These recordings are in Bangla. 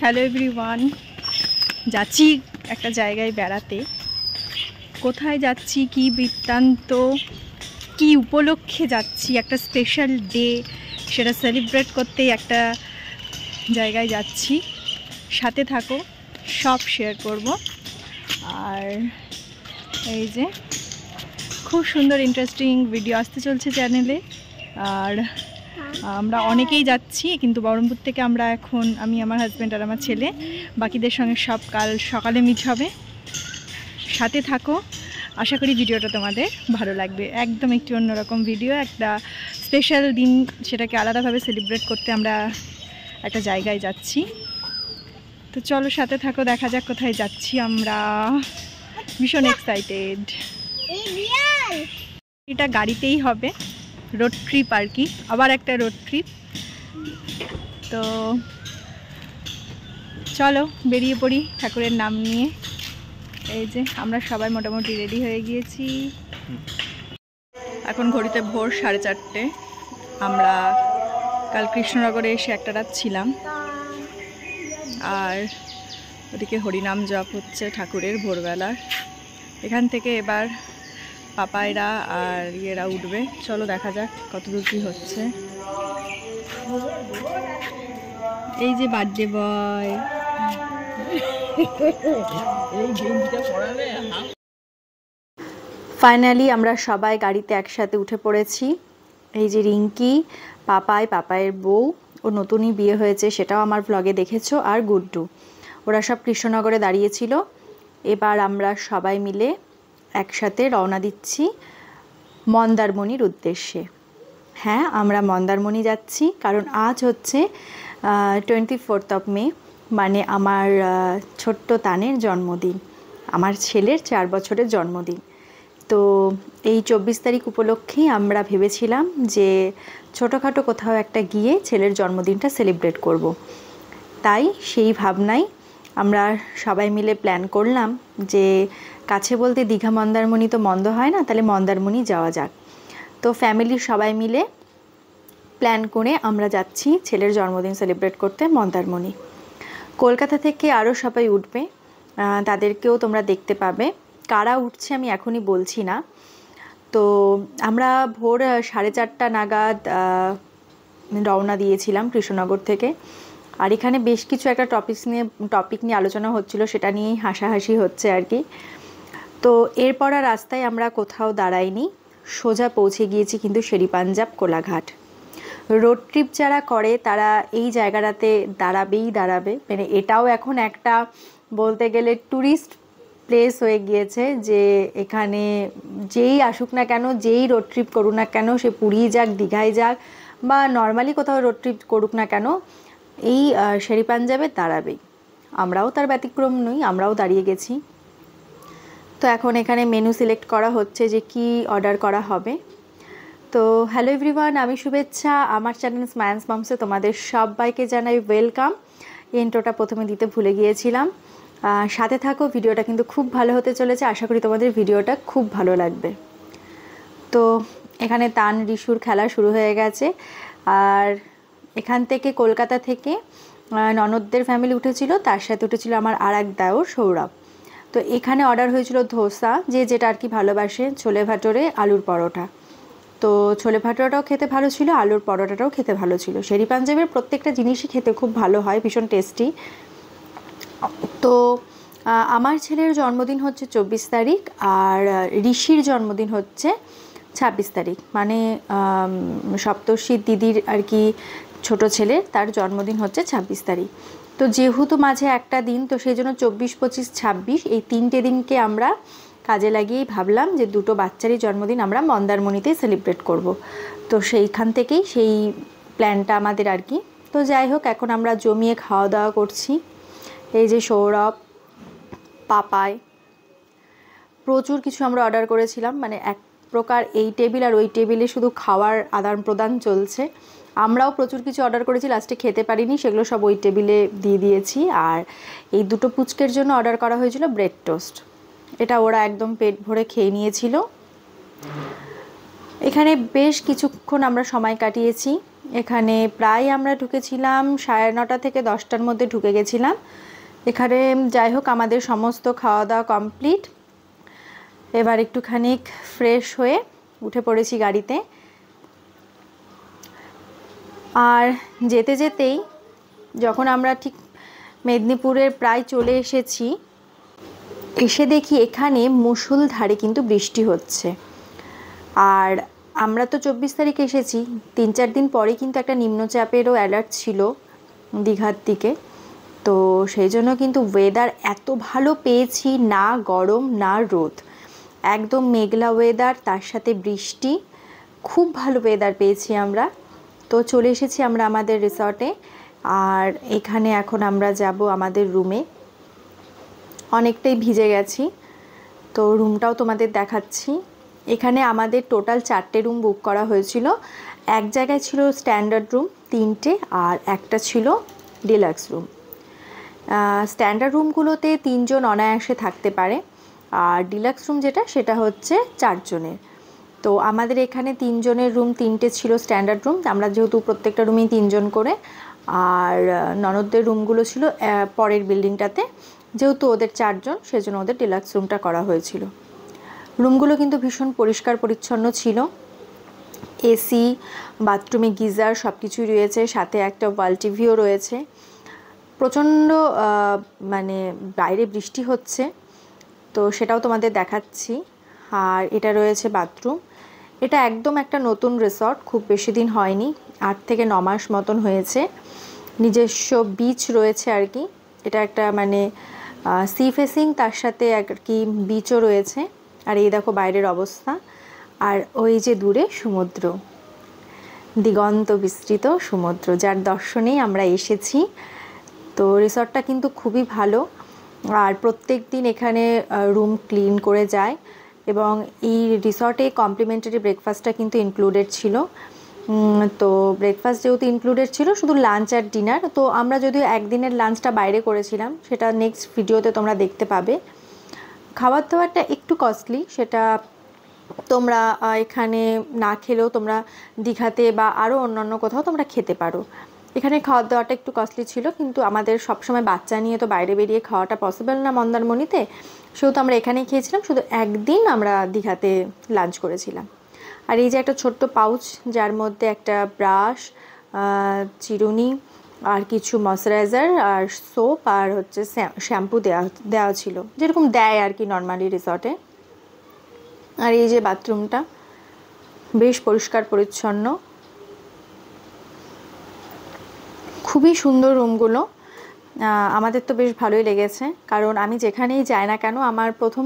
হ্যালো এভরিওয়ান, যাচ্ছি একটা জায়গায় বেড়াতে। কোথায় যাচ্ছি, কি বৃত্তান্ত, কি উপলক্ষে যাচ্ছি, একটা স্পেশাল ডে সেটা সেলিব্রেট করতেই একটা জায়গায় যাচ্ছি। সাথে থাকো, সব শেয়ার করব। আর এই যে খুব সুন্দর ইন্টারেস্টিং ভিডিও আসতে চলছে চ্যানেলে। আর আমরা অনেকেই যাচ্ছি, কিন্তু বহরমপুর থেকে আমরা এখন আমি, আমার হাজব্যান্ড আর আমার ছেলে, বাকিদের সঙ্গে সব কাল সকালে মিট হবে। সাথে থাকো, আশা করি ভিডিওটা তোমাদের ভালো লাগবে। একদম একটি অন্যরকম ভিডিও, একটা স্পেশাল দিন, সেটাকে আলাদাভাবে সেলিব্রেট করতে আমরা একটা জায়গায় যাচ্ছি। তো চলো সাথে থাকো, দেখা যাক কোথায় যাচ্ছি আমরা। ভীষণ এক্সাইটেড। এটা গাড়িতেই হবে, রোড ট্রিপ আর কি, আবার একটা রোড ট্রিপ। তো চলো বেরিয়ে পড়ি ঠাকুরের নাম নিয়ে। এই যে আমরা সবাই মোটামুটি রেডি হয়ে গিয়েছি। এখন ঘড়িতে ভোর 4:30। আমরা কাল কৃষ্ণনগরে এসে একটা রাত ছিলাম, আর ওদিকে হরিনাম জপ হচ্ছে ঠাকুরের ভোরবেলার। এখান থেকে এবার পাপাইরা আর ইয়েরা উঠবে। চলো দেখা যাক কতদূর কী হচ্ছে। এই যে বার্থডে বয়, ফাইনালি আমরা সবাই গাড়িতে একসাথে উঠে পড়েছি। এই যে রিঙ্কি, পাপাইয়ের বউ, ও নতুনই বিয়ে হয়েছে, সেটাও আমার ব্লগে দেখেছো, আর গুড্ডু, ওরা সব কৃষ্ণনগরে দাঁড়িয়েছিল। এবার আমরা সবাই মিলে একসাথে রওনা দিচ্ছি মন্দারমণির উদ্দেশ্যে। হ্যাঁ, আমরা মন্দারমণি যাচ্ছি, কারণ আজ হচ্ছে 24 মে, মানে আমার ছোট্ট তানের জন্মদিন, আমার ছেলের 4 বছরের জন্মদিন। তো এই 24 তারিখ উপলক্ষেই আমরা ভেবেছিলাম যে ছোটোখাটো কোথাও একটা গিয়ে ছেলের জন্মদিনটা সেলিব্রেট করব। তাই সেই ভাবনায় আমরা সবাই মিলে প্ল্যান করলাম যে কাছে বলতে দীঘা মন্দারমণি তো মন্দ হয় না, তাহলে মন্দারমণি যাওয়া যাক। তো ফ্যামিলির সবাই মিলে প্ল্যান করে আমরা যাচ্ছি ছেলের জন্মদিন সেলিব্রেট করতে মন্দারমণি। কলকাতা থেকে আরও সবাই উঠবে, তাদেরকেও তোমরা দেখতে পাবে। কারা উঠছে আমি এখনই বলছি না। তো আমরা ভোর 4:30 নাগাদ রওনা দিয়েছিলাম কৃষ্ণনগর থেকে। আর এখানে বেশ কিছু একটা টপিক নিয়ে আলোচনা হচ্ছিল, সেটা নিয়েই হাসাহাসি হচ্ছে আর কি। তো এরপর আর রাস্তায় আমরা কোথাও দাঁড়াইনি, সোজা পৌঁছে গিয়েছি কিন্তু শেরিপাঞ্জাব কোলাঘাট। রোড ট্রিপ যারা করে তারা এই জায়গাটাতে দাঁড়াবে, মানে এটাও এখন একটা বলতে গেলে ট্যুরিস্ট প্লেস হয়ে গিয়েছে, যে এখানে যেই আসুক না কেন, যেই রোড ট্রিপ করুক না কেন, সে পুরী যাক, দীঘায় যাক, বা নর্মালি কোথাও রোড ট্রিপ করুক না কেন, এই শেরিপাঞ্জাবে দাঁড়াবেই। আমরাও তার ব্যতিক্রম নই, আমরাও দাঁড়িয়ে গেছি। তো এখন এখানে মেনু সিলেক্ট করা হচ্ছে যে কি অর্ডার করা হবে। তো হ্যালো এভরিওয়ান, আমি শুভেচ্ছা, আমার চ্যানেল স্মাইলস মমসে তোমাদের সবাইকে জানাই ওয়েলকাম। ইন্ট্রোটা প্রথমে দিতে ভুলে গিয়েছিলাম। সাথে থাকো, ভিডিওটা কিন্তু খুব ভালো হতে চলেছে, আশা করি তোমাদের ভিডিওটা খুব ভালো লাগবে। তো এখানে তান রিশুর খেলা শুরু হয়ে গেছে। আর এখান থেকে কলকাতা থেকে ননদদের ফ্যামিলি উঠেছিল, তার সাথে উঠেছিল আমার আর এক দেওর সৌরভ। তো এখানে অর্ডার হয়েছিল ধোসা, যে যেটা আর কি ভালোবাসে, ছোলে ভাটোরে, আলুর পরোটা। তো ছোলে ভাটোরাটাও খেতে ভালো ছিল, আলুর পরোটাটাও খেতে ভালো ছিল। শেরিপাঞ্জাবের প্রত্যেকটা জিনিসই খেতে খুব ভালো হয়, ভীষণ টেস্টি। তো আমার ছেলের জন্মদিন হচ্ছে 24 তারিখ, আর ঋষির জন্মদিন হচ্ছে 26 তারিখ, মানে সপ্তর্ষি দিদির আর কি ছোট ছেলে, তার জন্মদিন হচ্ছে 26 তারিখ। তো যেহেতু মাঝে একটা দিন, তো সেই জন্য 24, 25, 26 এই 3টে দিনকে আমরা কাজে লাগিয়েই ভাবলাম যে দুটো বাচ্চারই জন্মদিন আমরা মন্দারমণিতেই সেলিব্রেট করব। তো সেইখান থেকেই সেই প্ল্যানটা আমাদের আর কি। তো যাই হোক, এখন আমরা জমিয়ে খাওয়া দাওয়া করছি। এই যে সৌরভ, পাপাই, প্রচুর কিছু আমরা অর্ডার করেছিলাম, মানে এক প্রকার এই টেবিল আর ওই টেবিলে শুধু খাওয়ার আদান প্রদান চলছে। আমরাও প্রচুর কিছু অর্ডার করেছি, লাস্টে খেতে পারিনি, সেগুলো সব ওই টেবিলে দিয়ে দিয়েছি। আর এই দুটো পুচকের জন্য অর্ডার করা হয়েছিল ব্রেড টোস্ট, এটা ওরা একদম পেট ভরে খেয়ে নিয়েছিল। এখানে বেশ কিছুক্ষণ আমরা সময় কাটিয়েছি। এখানে প্রায় আমরা ঢুকেছিলাম 9:30 থেকে 10টার মধ্যে ঢুকে গেছিলাম। এখানে যাই হোক আমাদের সমস্ত খাওয়া দাওয়া কমপ্লিট। এবার একটুখানি ফ্রেশ হয়ে উঠে পড়েছি গাড়িতে। আর যেতে যেতেই যখন আমরা ঠিক মেদিনীপুরের প্রায় চলে এসেছি, এসে দেখি এখানে মুষলধারে কিন্তু বৃষ্টি হচ্ছে। আর আমরা তো 24 তারিখ এসেছি, 3-4 দিন পরে কিন্তু একটা নিম্নচাপেরও অ্যালার্ট ছিল দীঘার দিকে। তো সেই জন্য কিন্তু ওয়েদার এত ভালো পেয়েছি, না গরম না রোদ, একদম মেঘলা ওয়েদার, তার সাথে বৃষ্টি, খুব ভালো ওয়েদার পেয়েছি আমরা। তো চলে এসেছি আমরা আমাদের রিসর্টে। আর এখানে এখন আমরা যাব আমাদের রুমে। অনেকটাই ভিজে গেছি, তো রুমটাও তোমাদের দেখাচ্ছি। এখানে আমাদের টোটাল 4টে রুম বুক করা হয়েছিল। এক জায়গায় ছিল স্ট্যান্ডার্ড রুম 3টে, আর একটা ছিল ডিলাক্স রুম। স্ট্যান্ডার্ড রুমগুলোতে 3 জন অনায়াসে থাকতে পারে, আর ডিলাক্স রুম সেটা হচ্ছে 4 জনের। তো আমাদের এখানে 3 জনের রুম 3টে ছিল স্ট্যান্ডার্ড রুম। আমরা যেহেতু প্রত্যেকটা রুমেই 3 জন করে, আর ননদদের রুমগুলো ছিল পরের বিল্ডিংটাতে, যেহেতু ওদের 4 জন সেজন্য ওদের ডিলাক্স রুমটা করা হয়েছিল। রুমগুলো কিন্তু ভীষণ পরিষ্কার পরিচ্ছন্ন ছিল, এসি, বাথরুমে গিজার সব কিছুই রয়েছে, সাথে একটা ওয়াল টিভিও রয়েছে। প্রচণ্ড মানে বাইরে বৃষ্টি হচ্ছে, তো সেটাও তোমাদের দেখাচ্ছি। আর এটা রয়েছে বাথরুম। এটা একদম একটা নতুন রিসর্ট, খুব বেশি দিন হয়নি, 8 থেকে 9 মাস মতন হয়েছে। নিজস্ব বিচ রয়েছে আর কি, এটা একটা মানে সি ফেসিং, তার সাথে আর কি বিচও রয়েছে। আর এই দেখো বাইরের অবস্থা, আর ওই যে দূরে সমুদ্র, দিগন্ত বিস্তৃত সমুদ্র, যার দর্শনেই আমরা এসেছি। তো রিসর্টটা কিন্তু খুবই ভালো, আর প্রত্যেক দিন এখানে রুম ক্লিন করে যায়। এবং এই রিসর্টে কমপ্লিমেন্টারি ব্রেকফাস্টটা কিন্তু ইনক্লুডেড ছিল। তো ব্রেকফাস্ট যেহেতু ইনক্লুডেড ছিল, শুধু লাঞ্চ আর ডিনার। তো আমরা যদিও একদিনের লাঞ্চটা বাইরে করেছিলাম, সেটা নেক্সট ভিডিওতে তোমরা দেখতে পাবে। খাবার দাবারটা একটু কস্টলি, সেটা তোমরা এখানে না খেলেও তোমরা দীঘাতে বা আরও অন্যান্য কোথাও তোমরা খেতে পারো। এখানে খাওয়ার দাওয়াটা একটু কস্টলি ছিল, কিন্তু আমাদের সবসময় বাচ্চা নিয়ে তো বাইরে বেরিয়ে খাওয়াটা পসিবল না মন্দারমণিতে, সেহেতু আমরা এখানেই খেয়েছিলাম। শুধু একদিন আমরা দীঘাতে লাঞ্চ করেছিলাম। আর এই যে একটা ছোট্ট পাউচ, যার মধ্যে একটা ব্রাশ, চিরুনি, আর কিছু ময়শ্চারাইজার, আর সোপ, আর হচ্ছে শ্যাম্পু দেওয়া ছিল, যেরকম দেয় আর কি নর্মালি রিসর্টে। আর এই যে বাথরুমটা বেশ পরিষ্কার পরিচ্ছন্ন, খুবই সুন্দর রুমগুলো। আমাদের তো বেশ ভালোই লেগেছে, কারণ আমি যেখানেই যাই না কেন আমার প্রথম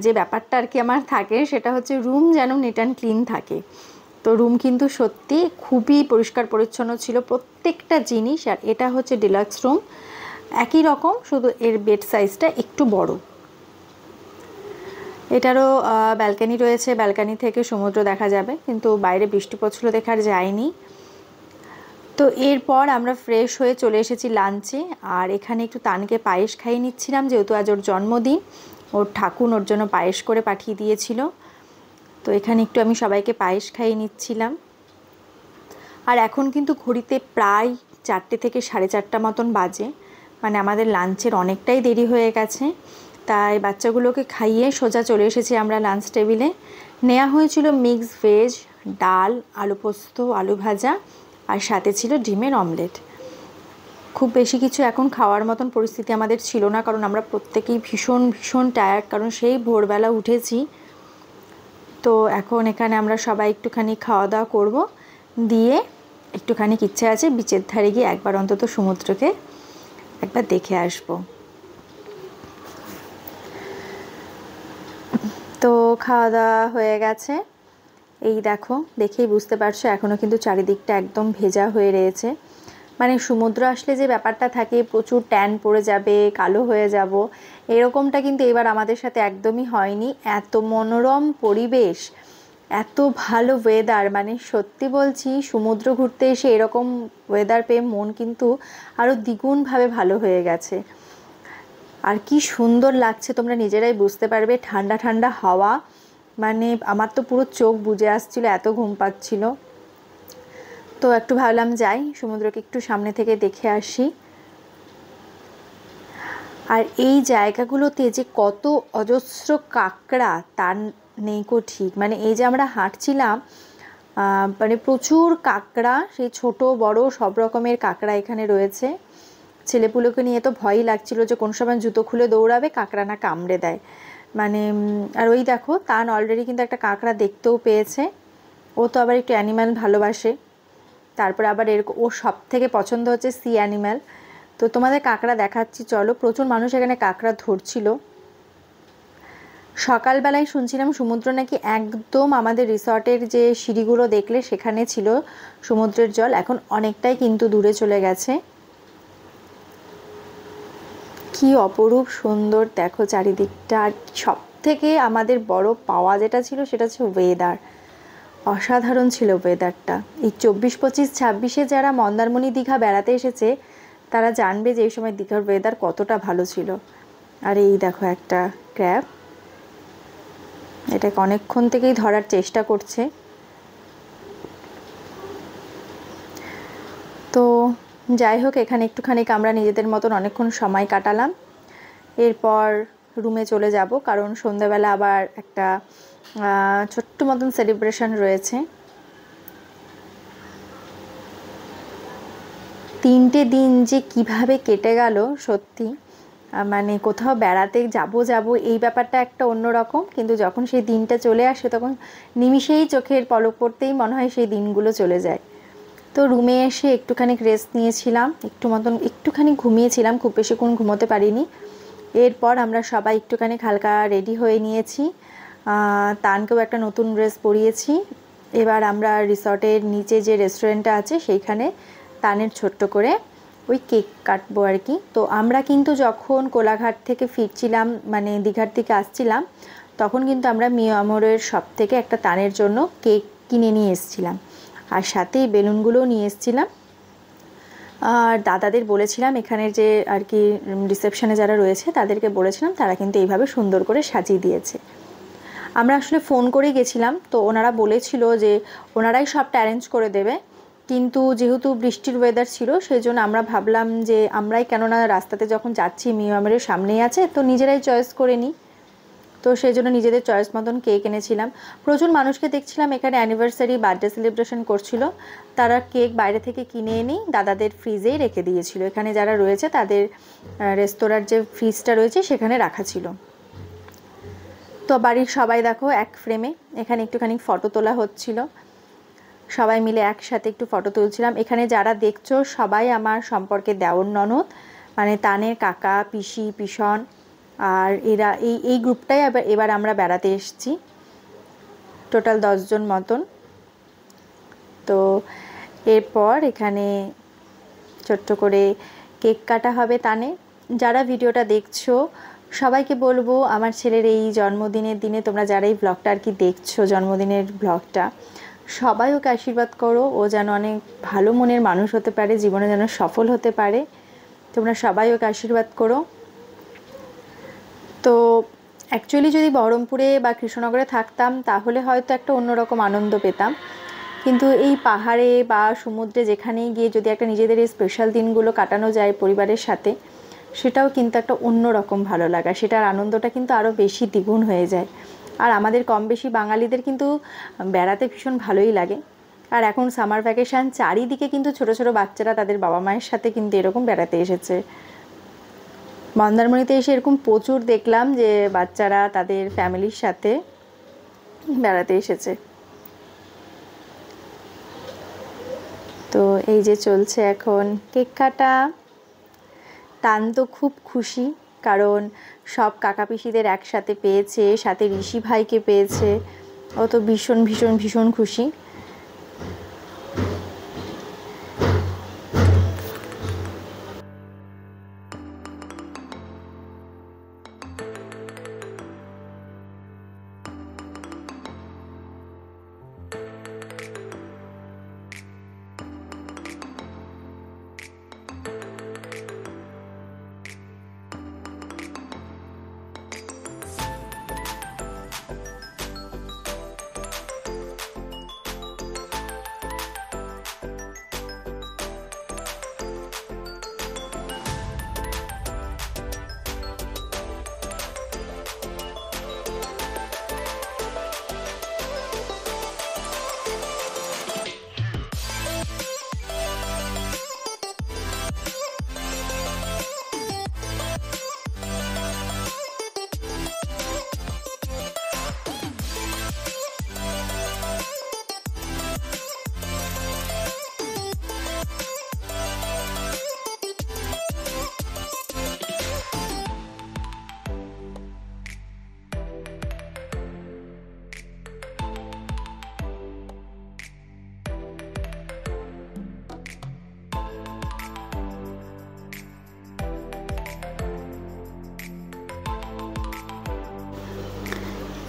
যে ব্যাপারটা আর কি আমার থাকে, সেটা হচ্ছে রুম যেন নিট অ্যান্ড ক্লিন থাকে। তো রুম কিন্তু সত্যি খুবই পরিষ্কার পরিচ্ছন্ন ছিল প্রত্যেকটা জিনিস। আর এটা হচ্ছে ডিলাক্স রুম, একই রকম, শুধু এর বেড সাইজটা একটু বড়। এটারও ব্যালকানি রয়েছে, ব্যালকানি থেকে সমুদ্র দেখা যাবে, কিন্তু বাইরে বৃষ্টি পড়ছিল দেখে আর যায়নি। তো এরপর আমরা ফ্রেশ হয়ে চলে এসেছি লাঞ্চে। আর এখানে একটু তানকে পায়েস খাইয়ে নিচ্ছিলাম, যেহেতু আজ ওর জন্মদিন, ওর ঠাকুর ওর জন্য পায়েস করে পাঠিয়ে দিয়েছিল। তো এখানে একটু আমি সবাইকে পায়েস খাইয়ে নিচ্ছিলাম। আর এখন কিন্তু ঘড়িতে প্রায় 4টে থেকে 4:30 মতন বাজে, মানে আমাদের লাঞ্চের অনেকটাই দেরি হয়ে গেছে। তাই বাচ্চাগুলোকে খাইয়ে সোজা চলে এসেছি আমরা লাঞ্চ টেবিলে। নেওয়া হয়েছিল মিক্স ভেজ, ডাল, আলু পোস্ত, আলু ভাজা, আর সাথে ছিল ডিমের অমলেট। খুব বেশি কিছু এখন খাওয়ার মতন পরিস্থিতি আমাদের ছিল না, কারণ আমরা প্রত্যেকেই ভীষণ ভীষণ টায়ার্ড, কারণ সেই ভোরবেলা উঠেছি। তো এখন এখানে আমরা সবাই একটুখানি খাওয়া দাওয়া করবো, দিয়ে একটুখানি ইচ্ছে আছে বিচের ধারে গিয়ে একবার অন্তত সমুদ্রকে একবার দেখে আসবো। তো খাওয়া দাওয়া হয়ে গেছে, এই দেখো, দেখেই বুঝতে পারছো এখনও কিন্তু চারিদিকটা একদম ভেজা হয়ে রয়েছে। মানে সমুদ্র আসলে যে ব্যাপারটা থাকে প্রচুর ট্যান পড়ে যাবে, কালো হয়ে যাব, এরকমটা কিন্তু এবার আমাদের সাথে একদমই হয়নি। এত মনোরম পরিবেশ, এত ভালো ওয়েদার, মানে সত্যি বলছি সমুদ্র ঘুরতে এসে এরকম ওয়েদার পেয়ে মন কিন্তু আরও দ্বিগুণভাবে ভালো হয়ে গেছে। আর কি সুন্দর লাগছে তোমরা নিজেরাই বুঝতে পারবে, ঠান্ডা ঠান্ডা হাওয়া, মানে আমার তো পুরো চোখ বুজে আসছিল, এত ঘুম পাচ্ছিল। তো একটু ভাবলাম যাই সমুদ্রকে একটু সামনে থেকে দেখে আসি। আর এই জায়গাগুলোতে যে কত অজস্র কাঁকড়া তার নেই কো ঠিক। মানে এই যে আমরা হাঁটছিলাম, মানে প্রচুর কাঁকড়া, সেই ছোট বড় সব রকমের কাঁকড়া এখানে রয়েছে। ছেলেপুলেকে নিয়ে তো ভয়ই লাগছিল যে কোন সময় জুতো খুলে দৌড়াবে, কাঁকড়া না কামড়ে দেয়। মানে আর ওই দেখো তান অলরেডি কিন্তু একটা কাঁকড়া দেখতেও পেয়েছে। ও তো আবার একটু অ্যানিম্যাল ভালোবাসে। তারপরে আবার এরকম ওর সব থেকে পছন্দ হচ্ছে সি অ্যানিম্যাল। তো তোমাদের কাঁকড়া দেখাচ্ছি চলো। প্রচুর মানুষ এখানে কাঁকড়া ধরছিল। সকালবেলায় শুনছিলাম সমুদ্র নাকি একদম আমাদের রিসর্টের যে সিঁড়িগুলো দেখলে সেখানে ছিল সমুদ্রের জল, এখন অনেকটাই কিন্তু দূরে চলে গেছে। কি অপরূপ সুন্দর দেখো চারিদিকটা। আর সব থেকে আমাদের বড় পাওয়া যেটা ছিল সেটা হচ্ছে ওয়েদার। অসাধারণ ছিল ওয়েদারটা। এই 24, 25, 26-এ যারা মন্দারমণি দীঘা বেড়াতে এসেছে তারা জানবে যে এই সময় দীঘার ওয়েদার কতটা ভালো ছিল। আর এই দেখো একটা ক্র্যাব, এটাকে অনেকক্ষণ থেকেই ধরার চেষ্টা করছে। তো যাই হোক, এখানে একটুখানি আমরা নিজেদের মতন অনেকক্ষণ সময় কাটালাম। এরপর রুমে চলে যাব, কারণ সন্ধ্যাবেলা আবার একটা ছোট্ট মতন সেলিব্রেশন রয়েছে। 3টে দিন যে কিভাবে কেটে গেল সত্যি। মানে কোথাও বেড়াতে যাব এই ব্যাপারটা একটা অন্যরকম, কিন্তু যখন সেই দিনটা চলে আসে তখন নিমিষেই চোখের পলক পড়তেই মনে হয় সেই দিনগুলো চলে যায়। তো রুমে এসে একটুখানি রেস্ট নিয়েছিলাম, একটুখানি ঘুমিয়েছিলাম, খুব বেশিক্ষণ ঘুমোতে পারিনি। এরপর আমরা সবাই একটুখানি হালকা রেডি হয়ে নিয়েছি, তানকেও একটা নতুন ড্রেস পরিয়েছি। এবার আমরা রিসর্টের নিচে যে রেস্টুরেন্টটা আছে সেইখানে তানের ছোট্ট করে ওই কেক কাটবো আর কি। তো আমরা কিন্তু যখন কোলাঘাট থেকে ফিরছিলাম, মানে দীঘার দিকে আসছিলাম, তখন কিন্তু আমরা মিয়ামরের শপ থেকে একটা তানের জন্য কেক কিনে নিয়ে এসেছিলাম, আর সাথে বেলুনগুলোও নিয়ে এসেছিলাম। আর দাদাদের বলেছিলাম, এখানের যে আর কি রিসেপশনে যারা রয়েছে তাদেরকে বলেছিলাম, তারা কিন্তু এইভাবে সুন্দর করে সাজিয়ে দিয়েছে। আমরা আসলে ফোন করে গেছিলাম, তো ওনারা বলেছিল যে ওনারাই সবটা অ্যারেঞ্জ করে দেবে, কিন্তু যেহেতু বৃষ্টির ওয়েদার ছিল সেই জন্য আমরা ভাবলাম যে আমরাই, কেননা রাস্তাতে যখন যাচ্ছি মিয়ামরের সামনেই আছে, তো নিজেরাই চয়েস করে নিই। তো সেই জন্য নিজেদের চয়েস মতন কেক এনেছিলাম। প্রচুর মানুষকে দেখছিলাম এখানে অ্যানিভার্সারি, বার্থডে সেলিব্রেশন করছিল, তারা কেক বাইরে থেকে কিনে এনেই দাদাদের ফ্রিজেই রেখে দিয়েছিল। এখানে যারা রয়েছে তাদের রেস্তোরাঁর যে ফ্রিজটা রয়েছে সেখানে রাখা ছিল। তো বাড়ির সবাই দেখো এক ফ্রেমে এখানে একটুখানি ফটো তোলা হচ্ছিল, সবাই মিলে একসাথে একটু ফটো তুলছিলাম। এখানে যারা দেখছো সবাই আমার সম্পর্কে দেওর ননদ, মানে তানের কাকা, পিসি, পিসন, আর এরা এই গ্রুপটাই এবার আমরা বেড়াতে এসেছি, টোটাল 10 জন মতন। তো এরপর এখানে ছোট্ট করে কেক কাটা হবে তানে। যারা ভিডিওটা দেখছো সবাইকে বলবো, আমার ছেলের এই জন্মদিনের দিনে তোমরা যারা এই ব্লগটা আর কি দেখছো, জন্মদিনের ব্লগটা, সবাই ওকে আশীর্বাদ করো, ও যেন অনেক ভালো মনের মানুষ হতে পারে, জীবনে যেন সফল হতে পারে। তোমরা সবাই ওকে আশীর্বাদ করো। তো অ্যাকচুয়ালি যদি বহরমপুরে বা কৃষ্ণনগরে থাকতাম তাহলে হয়তো একটা অন্যরকম আনন্দ পেতাম, কিন্তু এই পাহাড়ে বা সমুদ্রে যেখানেই গিয়ে যদি একটা নিজেদের এই স্পেশাল দিনগুলো কাটানো যায় পরিবারের সাথে, সেটাও কিন্তু একটা অন্যরকম ভালো লাগা, সেটার আনন্দটা কিন্তু আরও বেশি দ্বিগুণ হয়ে যায়। আর আমাদের কম বেশি বাঙালিদের কিন্তু বেড়াতে ভীষণ ভালোই লাগে। আর এখন সামার ভ্যাকেশান, চারিদিকে কিন্তু ছোট ছোট বাচ্চারা তাদের বাবা মায়ের সাথে কিন্তু এরকম বেড়াতে এসেছে। মন্দারমণিতে এসে এরকম প্রচুর দেখলাম যে বাচ্চারা তাদের ফ্যামিলির সাথে বেড়াতে এসেছে। তো এই যে চলছে এখন কেক কাটা। তান তো খুব খুশি, কারণ সব কাকা পিসিদের একসাথে পেয়েছে, সাথে ঋষি ভাইকে পেয়েছে, ও তো ভীষণ ভীষণ ভীষণ খুশি।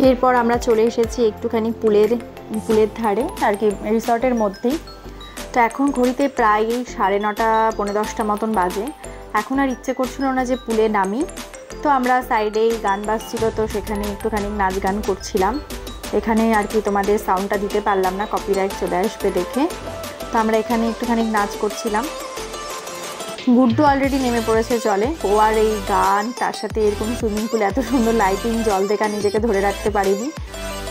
এরপর আমরা চলে এসেছি একটুখানি পুলের ধারে আর কি, রিসর্টের মধ্যেই। তো এখন ঘড়িতে প্রায় 9:30 পৌনে 10টা মতন বাজে। এখন আর ইচ্ছে করছিল না যে পুলে নামি। তো আমরা সাইডেই গান বাজছিল, তো সেখানে একটুখানি নাচ গান করছিলাম। এখানে আর কি তোমাদের সাউন্ডটা দিতে পারলাম না, কপিরাইট চলে আসবে দেখে। তো আমরা এখানে একটুখানি নাচ করছিলাম। গুড্ডু অলরেডি নেমে পড়েছে জলে। ও আর এই গান, তার সাথে এরকম সুইমিং পুল, এত সুন্দর লাইটিং, জল দেখা নিজেকে ধরে রাখতে পারিনি।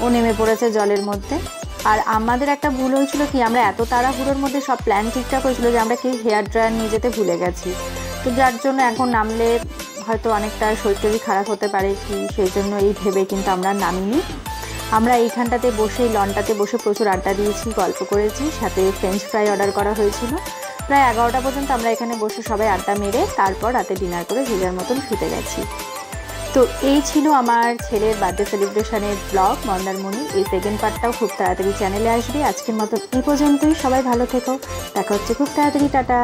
ও নেমে পড়েছে জলের মধ্যে। আর আমাদের একটা ভুল হয়েছিল কি, আমরা এত তাড়াহুড়োর মধ্যে সব প্ল্যান ঠিকঠাক হয়েছিল যে আমরা কি হেয়ার ড্রায়ার নিয়ে যেতে ভুলে গেছি। তো যার জন্য এখন নামলে হয়তো অনেকটা শরীর খারাপ হতে পারে কি, সেই জন্য এই ভেবে কিন্তু আমরা নামিনি। আমরা এইখানটাতে বসে, লনটাতে বসে প্রচুর আড্ডা দিয়েছি, গল্প করেছি, সাথে ফ্রেঞ্চ ফ্রাই অর্ডার করা হয়েছিল। প্রায় 11টা পর্যন্ত আমরা এখানে বসে সবাই আড্ডা মেরে তারপর রাতে ডিনার করে যে যার মতন শুতে গেছি। তো এই ছিল আমার ছেলের বার্থডে সেলিব্রেশনের ব্লগ মন্দারমণি। এই সেকেন্ড পার্টটাও খুব তাড়াতাড়ি চ্যানেলে আসবে। আজকের মতন এই পর্যন্তই। সবাই ভালো থেকো, দেখা হচ্ছে খুব তাড়াতাড়ি। টাটা।